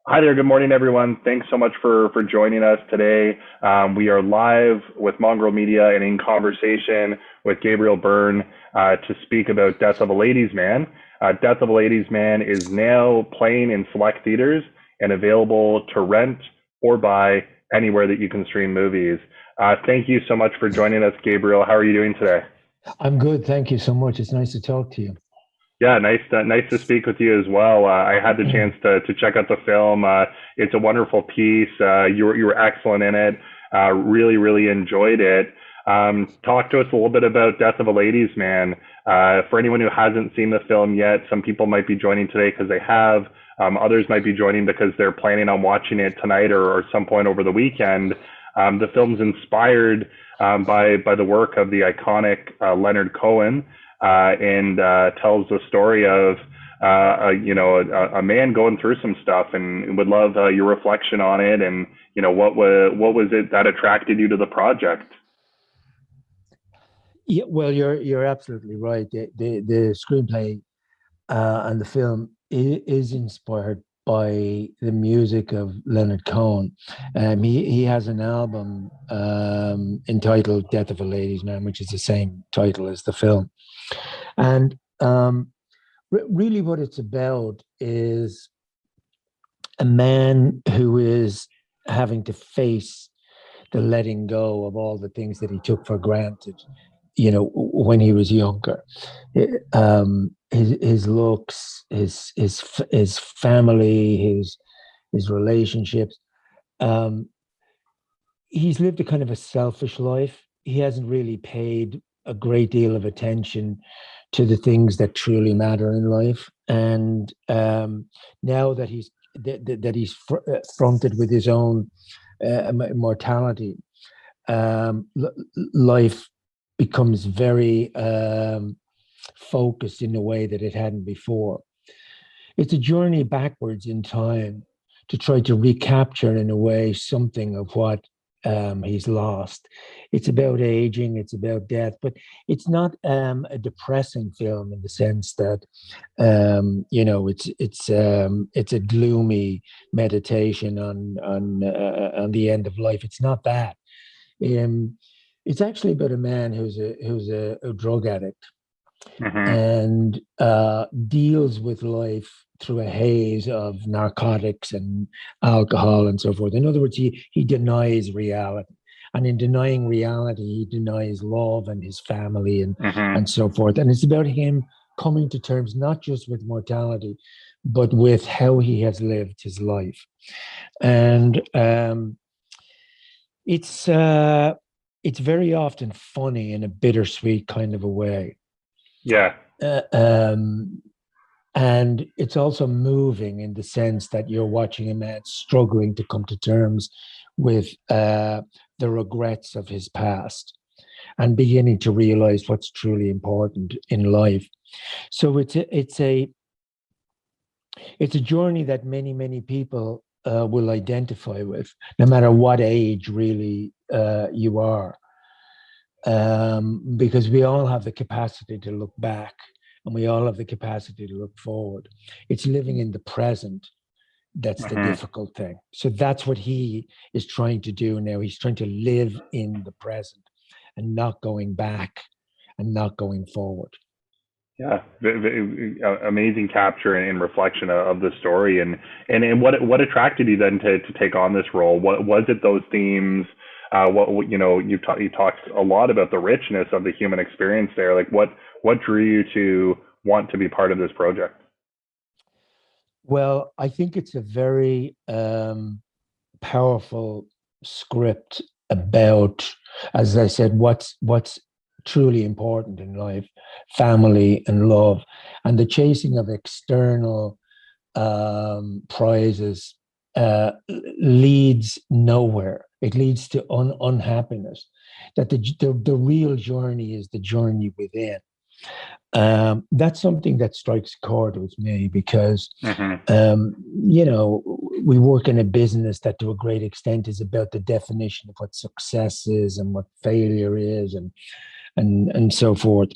Hi there. Good morning, everyone. Thanks so much for joining us today. We are live with Mongrel Media and in conversation with Gabriel Byrne to speak about Death of a Ladies' Man. Death of a Ladies' Man is now playing in select theaters and available to rent or buy anywhere that you can stream movies. Thank you so much for joining us, Gabriel. How are you doing today? I'm good. Thank you so much. It's nice to talk to you. Yeah, nice to speak with you as well. I had the chance to check out the film. It's a wonderful piece. You were excellent in it. Really enjoyed it. Talk to us a little bit about Death of a Ladies' Man. For anyone who hasn't seen the film yet, some people might be joining today because they have. Others might be joining because they're planning on watching it tonight or some point over the weekend. The film's inspired by the work of the iconic Leonard Cohen and tells the story of a man going through some stuff, and would love your reflection on it, and what was it that attracted you to the project? Yeah, well, you're absolutely right. The screenplay and the film is inspired by the music of Leonard Cohen. He has an album entitled "Death of a Ladies' Man," which is the same title as the film. And really, what it's about is a man who is having to face the letting go of all the things that he took for granted, when he was younger. His looks, his family, his relationships. Um, he's lived a kind of a selfish life. He hasn't really paid a great deal of attention to the things that truly matter in life. And now that he's fronted with his own mortality, life becomes very focused in a way that it hadn't before. It's a journey backwards in time to try to recapture, in a way, something of what he's lost. It's about aging, it's about death, but it's not a depressing film in the sense that it's a gloomy meditation on the end of life. It's not that. Um, it's actually about a man who's a drug addict Hmm. and deals with life through a haze of narcotics and alcohol and so forth. In other words, he denies reality. And in denying reality, he denies love and his family Hmm. and so forth. And it's about him coming to terms not just with mortality, but with how he has lived his life. And it's uh, it's very often funny in a bittersweet kind of a way. Yeah. Uh, um, and it's also moving in the sense that you're watching a man struggling to come to terms with the regrets of his past and beginning to realize what's truly important in life. So it's a journey that many people will identify with, no matter what age really you are, because we all have the capacity to look back and we all have the capacity to look forward. It's living in the present that's the Hmm. difficult thing. So that's what he is trying to do now. He's trying to live in the present and not going back and not going forward. Yeah, amazing capture and reflection of the story, and what attracted you then to take on this role? What was it? Those themes? You talked a lot about the richness of the human experience there. Like, what drew you to want to be part of this project? Well, I think it's a very powerful script about, as I said, what's truly important in life, family and love, and the chasing of external prizes leads nowhere. It leads to unhappiness. That the real journey is the journey within. That's something that strikes a chord with me because, Hmm. um, you know, we work in a business that to a great extent is about the definition of what success is and what failure is and so forth.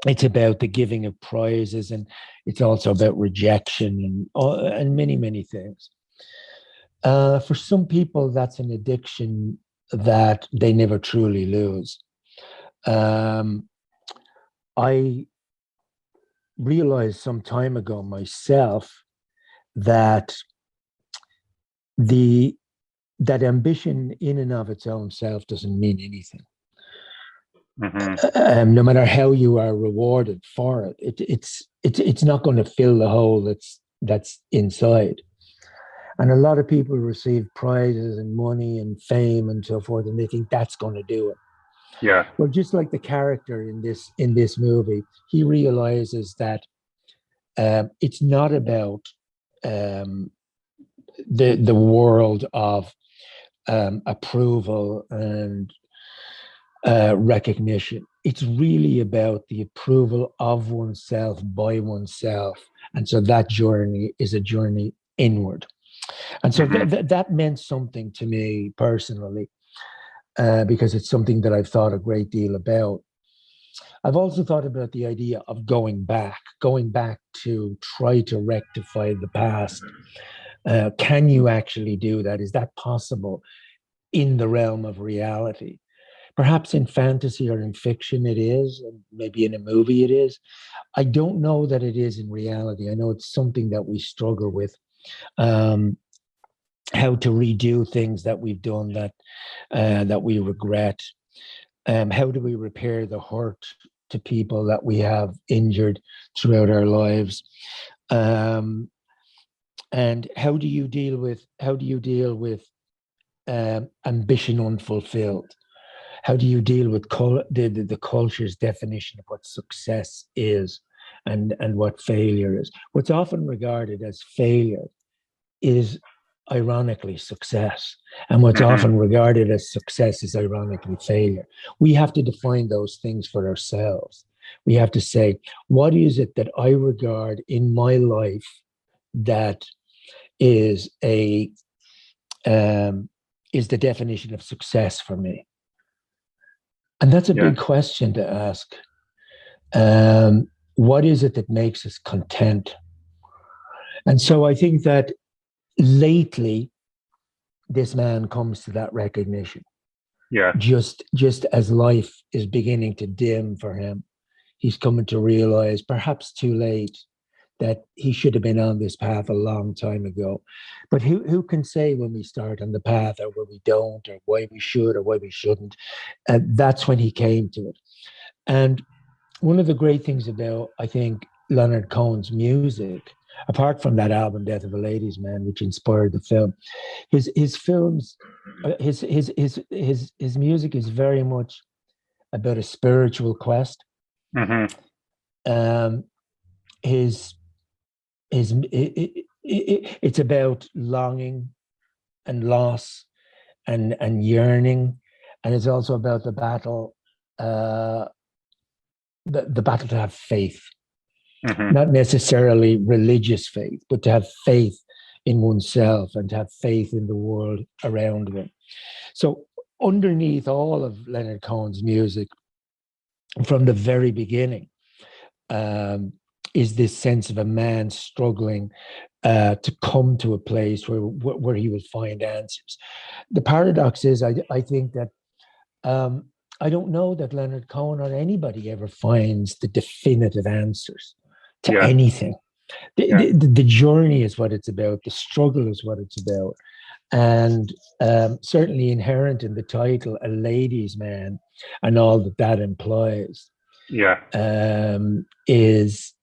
it's about the giving of prizes, and it's also about rejection and many, many things. For some people, that's an addiction that they never truly lose. Um, I realized some time ago myself that the that ambition in and of its own self doesn't mean anything. No matter how you are rewarded for it, it's not going to fill the hole that's inside. And a lot of people receive prizes and money and fame and so forth, and they think that's going to do it. Yeah. Well, just like the character in this movie, he realizes that it's not about the world of approval and recognition. It's really about the approval of oneself by oneself, and so that journey is a journey inward. And so that meant something to me personally, because it's something that I've thought a great deal about. I've also thought about the idea of going back to try to rectify the past. Can you actually do that? Is that possible in the realm of reality? Perhaps in fantasy or in fiction it is, and maybe in a movie it is. I don't know that it is in reality. I know it's something that we struggle with. How to redo things that we've done that we regret. How do we repair the hurt to people that we have injured throughout our lives? And how do you deal with ambition unfulfilled? How do you deal with the culture's definition of what success is and what failure is? What's often regarded as failure is ironically success, and what's often regarded as success is ironically failure. We have to define those things for ourselves. We have to say, what is it that I regard in my life that is is the definition of success for me? And that's a big question to ask. What is it that makes us content? And so I think that lately, this man comes to that recognition. Yeah. Just as life is beginning to dim for him, he's coming to realize, perhaps too late, that he should have been on this path a long time ago. But who can say when we start on the path or when we don't, or why we should or why we shouldn't? That's when he came to it. And one of the great things about, I think, Leonard Cohen's music, apart from that album Death of a Ladies Man, which inspired the film, his films, his music is very much about a spiritual quest. It's about longing and loss and yearning, and it's also about the battle, the battle to have faith. Not necessarily religious faith, but to have faith in oneself and to have faith in the world around them. So underneath all of Leonard Cohen's music, from the very beginning, is this sense of a man struggling to come to a place where he will find answers. The paradox is, I think that I don't know that Leonard Cohen or anybody ever finds the definitive answers to anything. The journey is what it's about. The struggle is what it's about. And certainly inherent in the title, A Ladies' Man, and all that implies, is,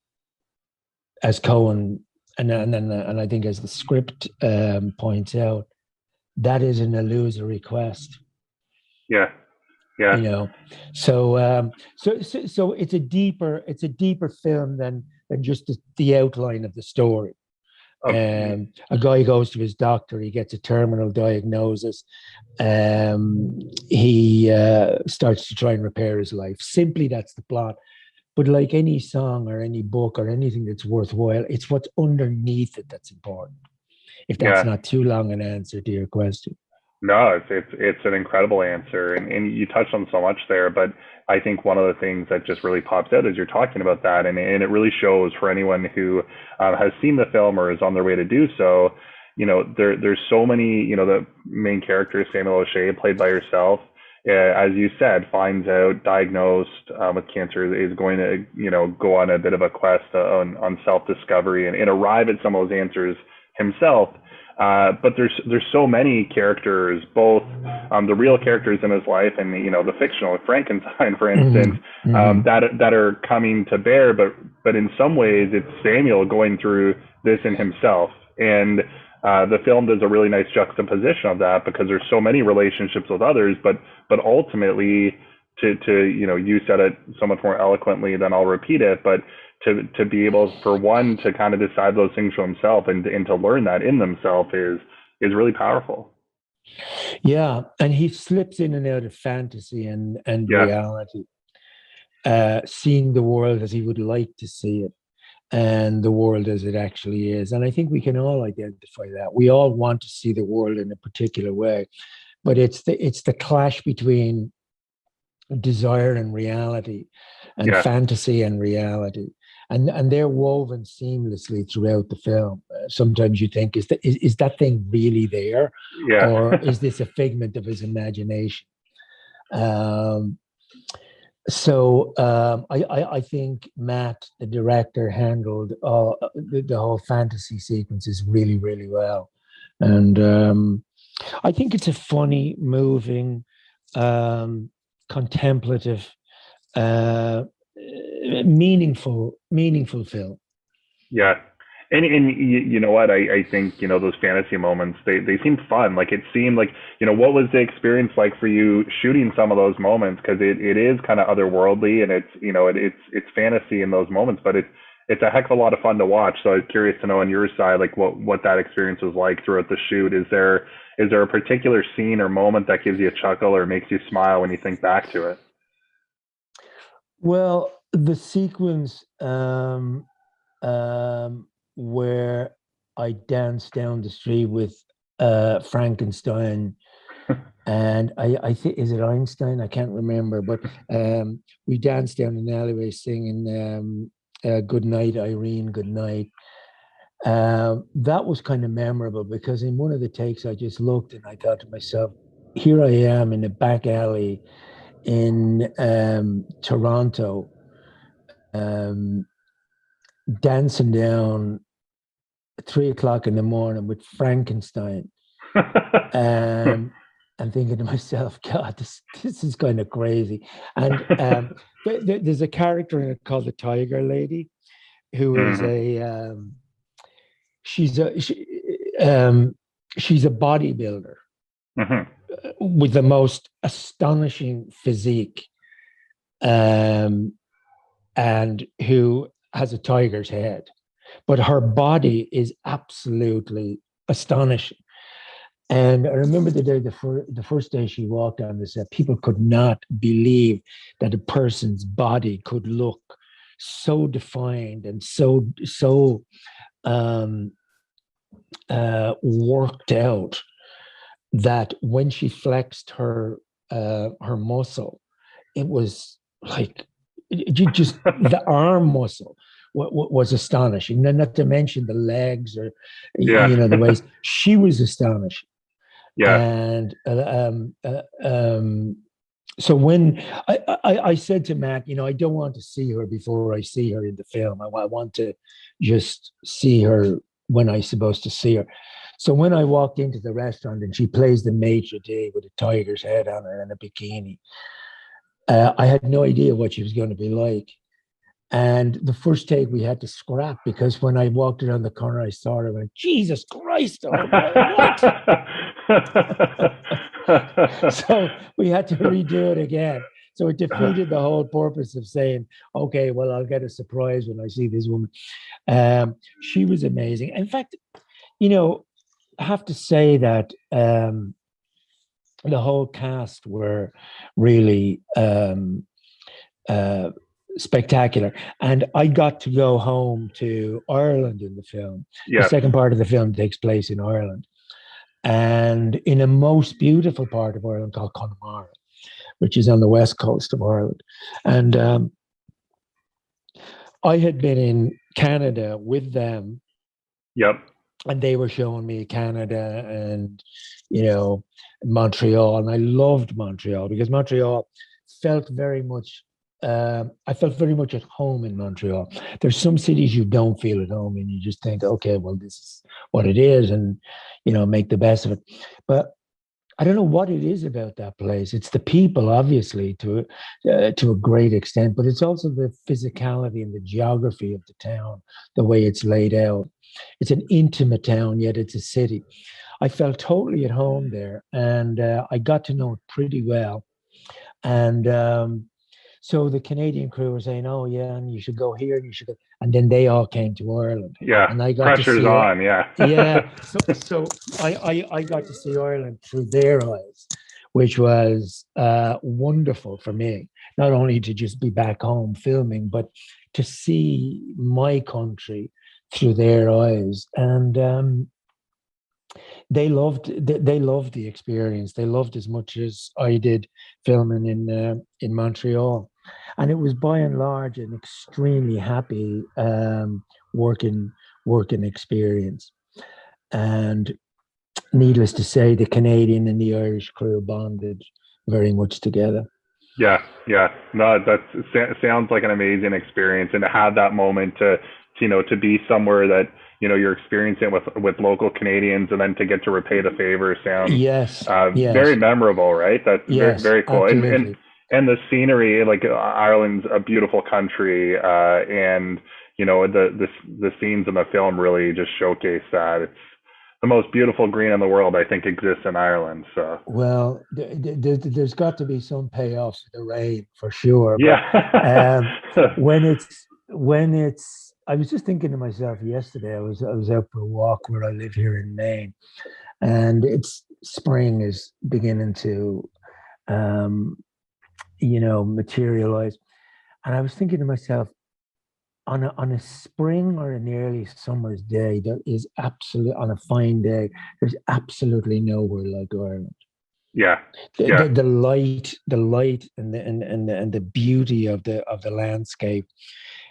as Cohen and I think as the script points out, that is an illusory quest. Yeah. You know, so it's a deeper film than just the outline of the story. A guy goes to his doctor, he gets a terminal diagnosis. He starts to try and repair his life. Simply, that's the plot. But like any song or any book or anything that's worthwhile, it's what's underneath it that's important. If that's not too long an answer to your question. No, it's an incredible answer, and you touched on so much there. But I think one of the things that just really pops out as you're talking about that, and it really shows for anyone who has seen the film or is on their way to do so. There's so many. The main character Samuel O'Shea, played by yourself, as you said, finds out diagnosed with cancer, is going to go on a bit of a quest on self discovery and arrive at some of those answers himself. But there's so many characters, both the real characters in his life and the fictional, Frankenstein, for instance, Mm-hmm. Mm-hmm. that are coming to bear. But in some ways, it's Samuel going through this in himself, and the film does a really nice juxtaposition of that because there's so many relationships with others, but ultimately, to you said it so much more eloquently than I'll repeat it, but to be able for one to kind of decide those things for himself and to learn that in themselves is really powerful. Yeah, and he slips in and out of fantasy and Yeah, reality, seeing the world as he would like to see it and the world as it actually is. And I think we can all identify that. We all want to see the world in a particular way, but it's the clash between desire and reality and yeah, fantasy and reality. And they're woven seamlessly throughout the film. Sometimes you think, is that thing really there, yeah. or is this a figment of his imagination? Um, I think Matt, the director, handled the whole fantasy sequences really, really well. And I think it's a funny, moving, contemplative, uh, meaningful film. Yeah. And you know what? I think, those fantasy moments, they seemed fun. Like it seemed like, what was the experience like for you shooting some of those moments? Because it is kind of otherworldly and it's fantasy in those moments, but it's a heck of a lot of fun to watch. So I was curious to know on your side, like what that experience was like throughout the shoot. Is there a particular scene or moment that gives you a chuckle or makes you smile when you think back to it? Well, the sequence where I danced down the street with Frankenstein, and I think, is it Einstein? I can't remember, but we danced down an alleyway singing "Good Night, Irene, Good Night." That was kind of memorable because in one of the takes, I just looked and I thought to myself, "Here I am in a back alley in Toronto, um, dancing down 3 o'clock in the morning with Frankenstein." Um, and thinking to myself, God, this is kind of crazy. And there's a character in it called the Tiger Lady, who is Hmm. she's a she, um, she's a bodybuilder Hmm. with the most astonishing physique, um, and who has a tiger's head, but her body is absolutely astonishing. And I remember the day, the first day she walked on the set, people could not believe that a person's body could look so defined and so um, worked out, that when she flexed her muscle, it was like you just the arm muscle was astonishing. And not to mention the legs, or Yeah. the waist. She was astonishing. Yeah. And so when I said to Matt, I don't want to see her before I see her in the film. I want to just see her when I'm supposed to see her. So when I walked into the restaurant and she plays the maitre d' with a tiger's head on her and a bikini, I had no idea what she was going to be like. And the first take we had to scrap because when I walked around the corner, I saw her and went, Jesus Christ, what? So we had to redo it again. So it defeated the whole purpose of saying, okay, well, I'll get a surprise when I see this woman. She was amazing. In fact, I have to say that the whole cast were really uh, spectacular. And I got to go home to Ireland in the film. The Yes. second part of the film takes place in Ireland. and in a most beautiful part of Ireland called Connemara, which is on the west coast of Ireland. And I had been in Canada with them, Yep. and they were showing me Canada and, you know, Montreal. And I loved Montreal because Montreal felt very much, I felt very much at home in Montreal. There's some cities you don't feel at home in. You just think, okay, well, this is what it is, and, you know, make the best of it. But I don't know what it is about that place. It's the people, obviously, to a great extent, but it's also the physicality and the geography of the town, the way it's laid out. It's an intimate town, yet it's a city. I felt totally at home there, and I got to know it pretty well. And so the Canadian crew were saying, "Oh yeah, and you should go here, and you should go," and then they all came to Ireland, Yeah. and I got to Pressure's see it. on. Yeah. Yeah, so I got to see Ireland through their eyes, which was wonderful for me. Not only to just be back home filming, but to see my country through their eyes, and they loved the experience. They loved as much as I did filming in Montreal, and it was by and large an extremely happy working working experience. And needless to say, the Canadian and the Irish crew bonded very much together. Yeah, yeah. No, sounds like an amazing experience, and to have that moment to be somewhere that you're experiencing with local Canadians, and then to get to repay the favor sounds Yes, very yes, memorable, right? That's very yes, very cool, absolutely. and the scenery, like Ireland's a beautiful country, and the scenes in the film really just showcase that. It's the most beautiful green in the world, I think, exists in Ireland. So Well, there's got to be some payoff for the rain for sure. But yeah. um, I was just thinking to myself yesterday. I was out for a walk where I live here in Maine, and it's spring is beginning to um, materialize. And I was thinking to myself, on a spring or an early summer's day, there is absolutely on a fine day, there's absolutely nowhere like Ireland. Yeah, The, yeah, the, the light and the beauty of the landscape.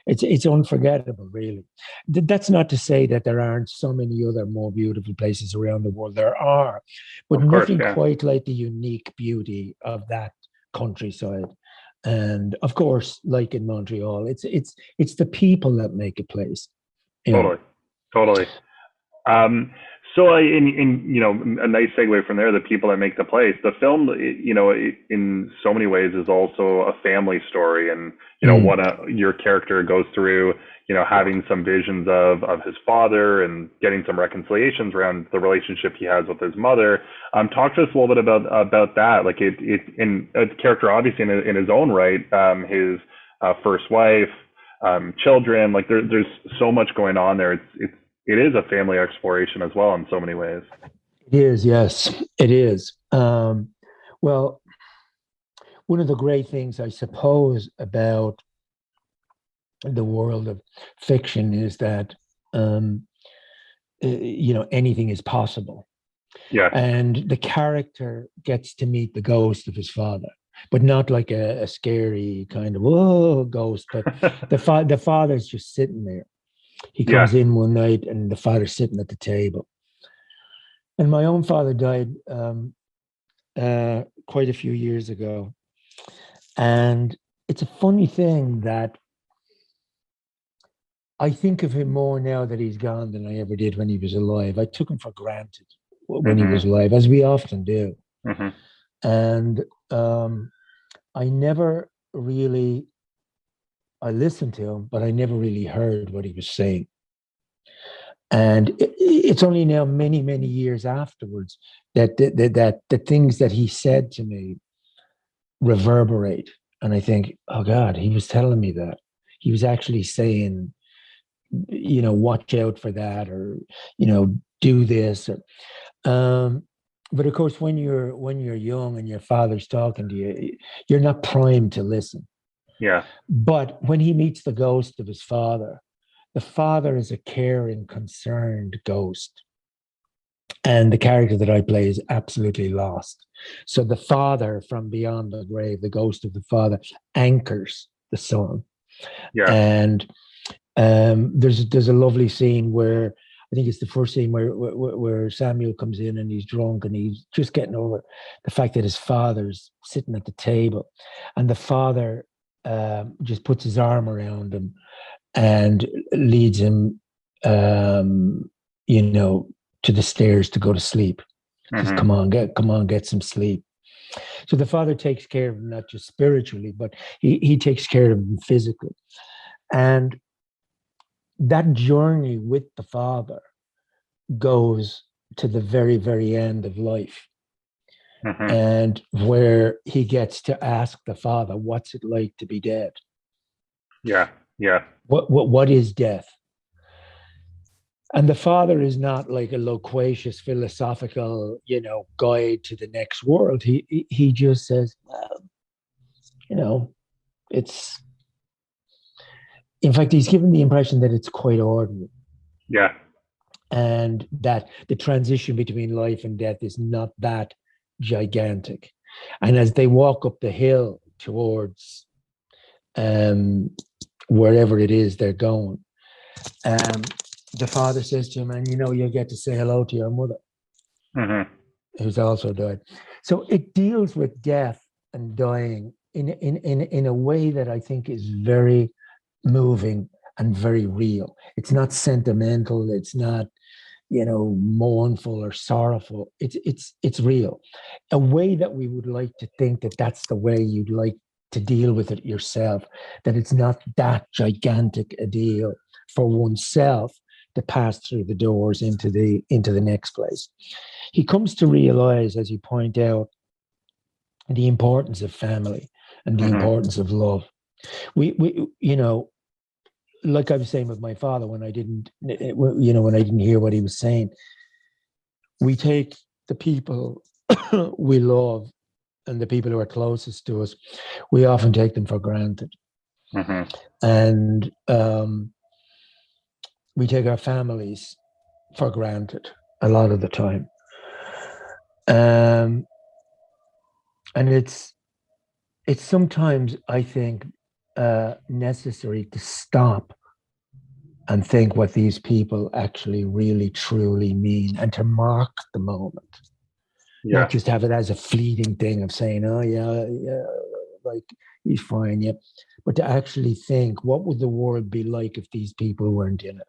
It's unforgettable, really. That's not to say that there aren't so many other more beautiful places around the world. There are, but of course, nothing yeah, quite like the unique beauty of that countryside. And of course, like in Montreal, it's the people that make a place, you know. totally, totally. Um, so a nice segue from there, the people that make the place. The film, in so many ways is also a family story, and Mm. what your character goes through, having some visions of his father and getting some reconciliations around the relationship he has with his mother. Talk to us a little bit about that. Like it in a character, obviously in his own right, his first wife, children. Like there's so much going on there. It is a family exploration as well in so many ways. It is, yes, it is. Well, one of the great things, I suppose, about the world of fiction is that um, anything is possible, Yes. and the character gets to meet the ghost of his father, but not like a scary kind of whoa ghost, but the father's just sitting there. He Yeah. comes in one night, and the father's sitting at the table. And my own father died quite a few years ago, and it's a funny thing that I think of him more now that he's gone than I ever did when he was alive. I took him for granted when he was Mhm. alive, as we often do. Mhm. And I never really, I listened to him, but I never really heard what he was saying. And it's only now many, many years afterwards that the things that he said to me reverberate. And I think, oh God, he was telling me that. He was actually saying, watch out for that, or, do this. But of course, when you're young and your father's talking to you, you're not primed to listen. Yeah. But when he meets the ghost of his father, the father is a caring, concerned ghost. And the character that I play is absolutely lost. So the father from beyond the grave, the ghost of the father, anchors the son. Yeah. And there's a lovely scene where I think it's the first scene where Samuel comes in and he's drunk and he's just getting over the fact that his father's sitting at the table, and the father just puts his arm around him and leads him, you know, to the stairs to go to sleep. Says, Mm-hmm. come on, get some sleep. So the father takes care of him, not just spiritually, but he takes care of him physically. And that journey with the father goes to the very, very end of life. Mm-hmm. And where he gets to ask the father, what's it like to be dead? Yeah. Yeah. What is death? And the father is not like a loquacious philosophical, guide to the next world. He just says, well, it's, in fact, he's given the impression that it's quite ordinary. Yeah. And that the transition between life and death is not that gigantic. And as they walk up the hill towards wherever it is they're going, the father says to him, and you'll get to say hello to your mother, Mm-hmm. who's also died. So it deals with death and dying in a way that I think is very moving and very real. It's not sentimental. It's not, mournful or sorrowful. It's real. A way that we would like to think that that's the way you'd like to deal with it yourself, that it's not that gigantic a deal for oneself to pass through the doors into the next place. He comes to realize, as you point out, the importance of family and the Mm-hmm. importance of love. We like I was saying with my father, when I didn't hear what he was saying, we take the people we love and the people who are closest to us, we often take them for granted. Mm-hmm. And we take our families for granted a lot of the time. And it's sometimes, I think, necessary to stop and think what these people actually really truly mean, and to mark the moment, Yeah. not just have it as a fleeting thing of saying, oh yeah, like he's fine, yeah, but to actually think, what would the world be like if these people weren't in it?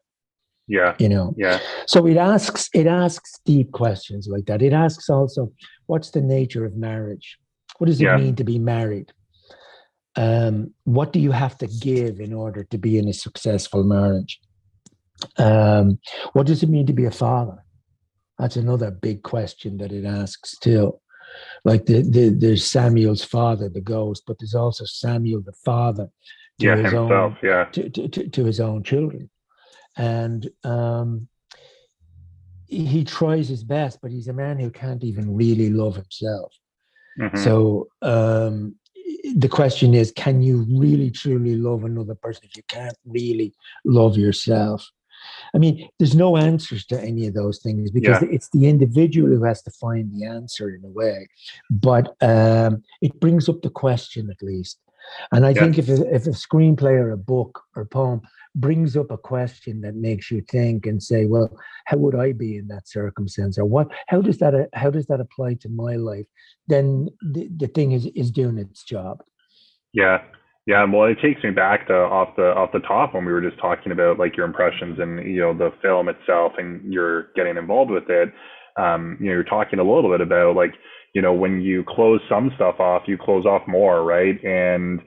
Yeah. Yeah. So it asks deep questions like that. It asks also, what's the nature of marriage? What does it Yeah. mean to be married? What do you have to give in order to be in a successful marriage? What does it mean to be a father? That's another big question that it asks too. Like there's Samuel's father, the ghost, but there's also Samuel the father to Yeah. his Himself. own Yeah. to his own children. And he tries his best, but he's a man who can't even really love himself. Mm-hmm. So the question is, can you really truly love another person if you can't really love yourself? I mean, there's no answers to any of those things, because Yeah. it's the individual who has to find the answer in a way. But it brings up the question, at least. And I Yeah. think if a screenplay or a book or poem brings up a question that makes you think and say, well, how would I be in that circumstance? Or how does that apply to my life? Then the thing is doing its job. Yeah. Yeah. Well, it takes me back to off the top when we were just talking about like your impressions and the film itself and you're getting involved with it. You're talking a little bit about like when you close some stuff off, you close off more, right? And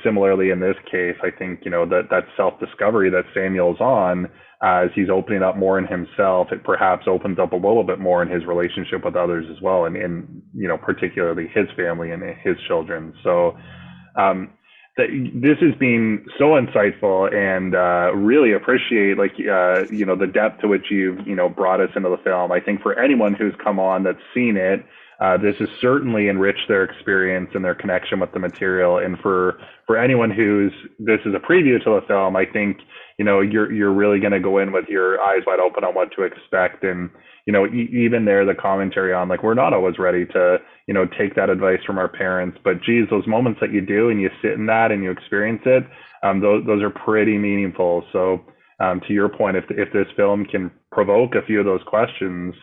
similarly in this case, I think that self discovery that Samuel's on, as he's opening up more in himself, it perhaps opens up a little bit more in his relationship with others as well, and particularly his family and his children. So um, this has been so insightful, and really appreciate the depth to which you've brought us into the film. I think for anyone who's come on that's seen it, this has certainly enriched their experience and their connection with the material. And for anyone this is a preview to the film, I think you're really going to go in with your eyes wide open on what to expect. And even there, the commentary on, like, we're not always ready to take that advice from our parents, but geez, those moments that you do and you sit in that and you experience it, those are pretty meaningful. So to your point, if this film can provoke a few of those questions,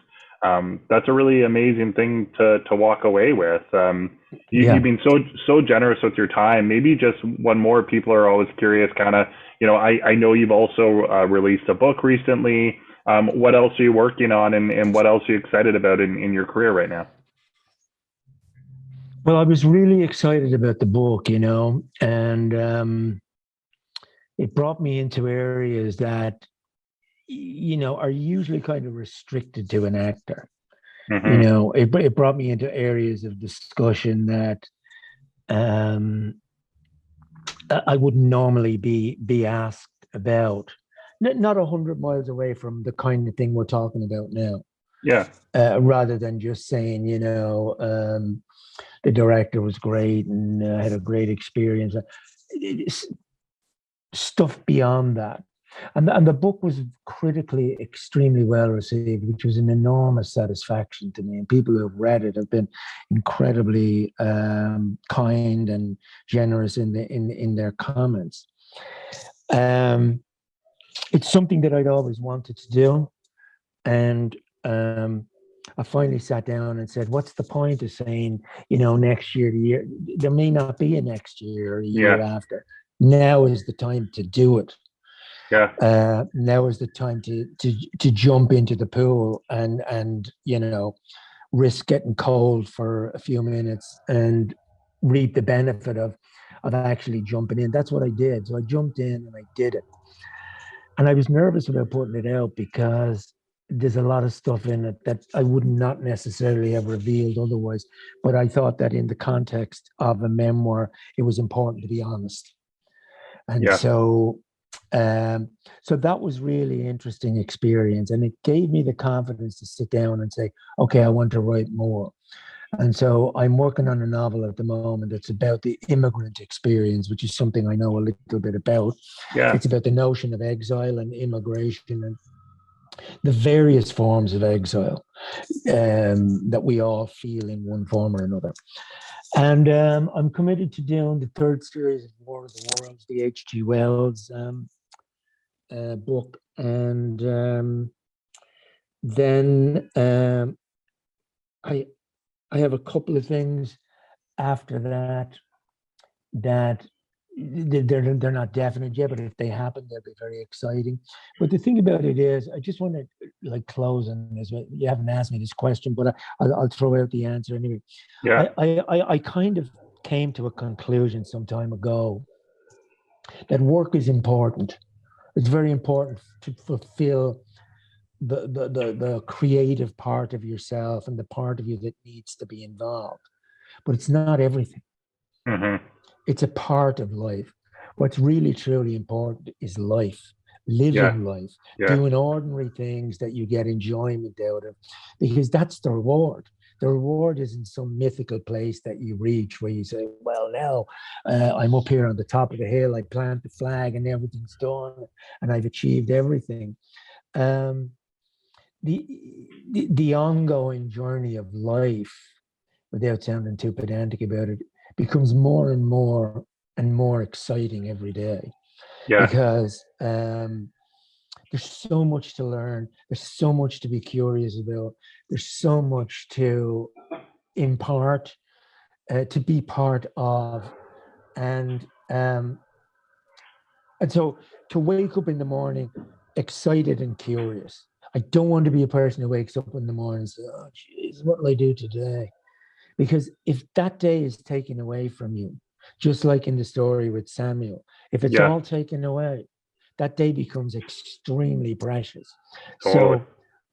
that's a really amazing thing to walk away with. You've been so generous with your time. Maybe just one more. People are always curious, kind of. I know you've also released a book recently. What else are you working on, and what else are you excited about in your career right now? Well, I was really excited about the book, and it brought me into areas that are usually kind of restricted to an actor. Mm-hmm. It brought me into areas of discussion that I wouldn't normally be asked about. Not 100 miles away from the kind of thing we're talking about now. Yeah. Rather than just saying, the director was great and had a great experience. It's stuff beyond that. And the book was critically extremely well received, which was an enormous satisfaction to me. And people who have read it have been incredibly kind and generous in their comments. It's something that I'd always wanted to do, and I finally sat down and said, "What's the point of saying, next year, the year? There may not be a next year or a year after. Now is the time to do it." Now is the time to jump into the pool and risk getting cold for a few minutes and reap the benefit of actually jumping in. That's what I did. So I jumped in and I did it. And I was nervous about putting it out because there's a lot of stuff in it that I would not necessarily have revealed otherwise. But I thought that in the context of a memoir, it was important to be honest. And so that was really interesting experience, and it gave me the confidence to sit down and say, okay, I want to write more. And so I'm working on a novel at the moment that's about the immigrant experience, which is something I know a little bit about. It's about the notion of exile and immigration and the various forms of exile that we all feel in one form or another. And I'm committed to doing the third series of War of the Worlds, the H.G. Wells book. And then I have a couple of things after that they're not definite yet, but if they happen, they'll be very exciting. But the thing about it is, I just want to close on this. You haven't asked me this question, but I'll throw out the answer anyway. I kind of came to a conclusion some time ago that work is important. It's very important to fulfill the creative part of yourself and the part of you that needs to be involved. But it's not everything. Mm-hmm. It's a part of life. What's really, truly important is life, living life, doing ordinary things that you get enjoyment out of, because that's the reward. The reward isn't some mythical place that you reach where you say, well, now I'm up here on the top of the hill, I plant the flag and everything's done and I've achieved everything. The ongoing journey of life, without sounding too pedantic about it, becomes more and more exciting every day. Because there's so much to learn, there's so much to be curious about, there's so much to impart, to be part of, and so to wake up in the morning excited and curious. I don't want to be a person who wakes up in the morning and says, oh geez, what will I do today? Because if that day is taken away from you, just like in the story with Samuel, if it's all taken away, that day becomes extremely precious. Totally. So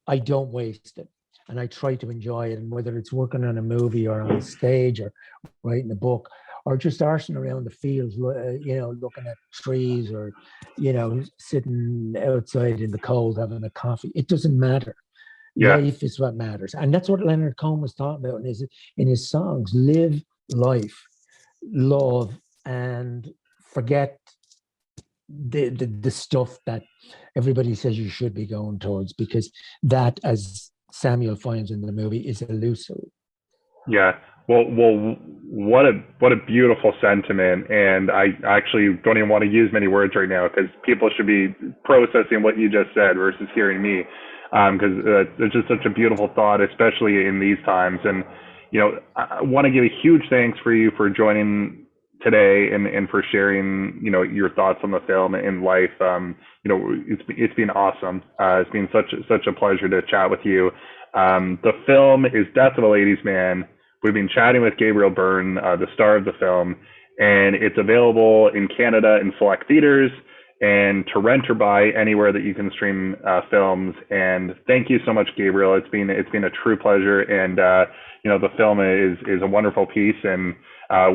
I don't waste it. And I try to enjoy it. And whether it's working on a movie or on stage or writing a book or just arsing around the fields, looking at trees or, sitting outside in the cold having a coffee, it doesn't matter. Life is what matters. And that's what Leonard Cohen was talking about in his songs. Live life, love, and forget the stuff that everybody says you should be going towards, because that, as Samuel finds in the movie, is illusory. Yeah. Well, what a beautiful sentiment, and I actually don't even want to use many words right now because people should be processing what you just said versus hearing me, because it's just such a beautiful thought, especially in these times. And I want to give a huge thanks for you for joining today and for sharing your thoughts on the film and life. It's been awesome. It's been such a pleasure to chat with you. The film is Death of a Ladies' Man. We've been chatting with Gabriel Byrne, the star of the film, and it's available in Canada in select theaters and to rent or buy anywhere that you can stream films. And thank you so much, Gabriel. It's been a true pleasure. And the film is a wonderful piece. And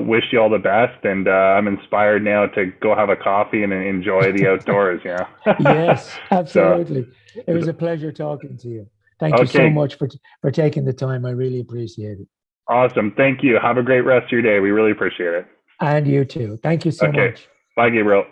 wish you all the best. And I'm inspired now to go have a coffee and enjoy the outdoors. Yes, absolutely. It was a pleasure talking to you. Thank you so much for taking the time. I really appreciate it. Awesome. Thank you. Have a great rest of your day. We really appreciate it. And you too. Thank you so much. Bye, Gabriel.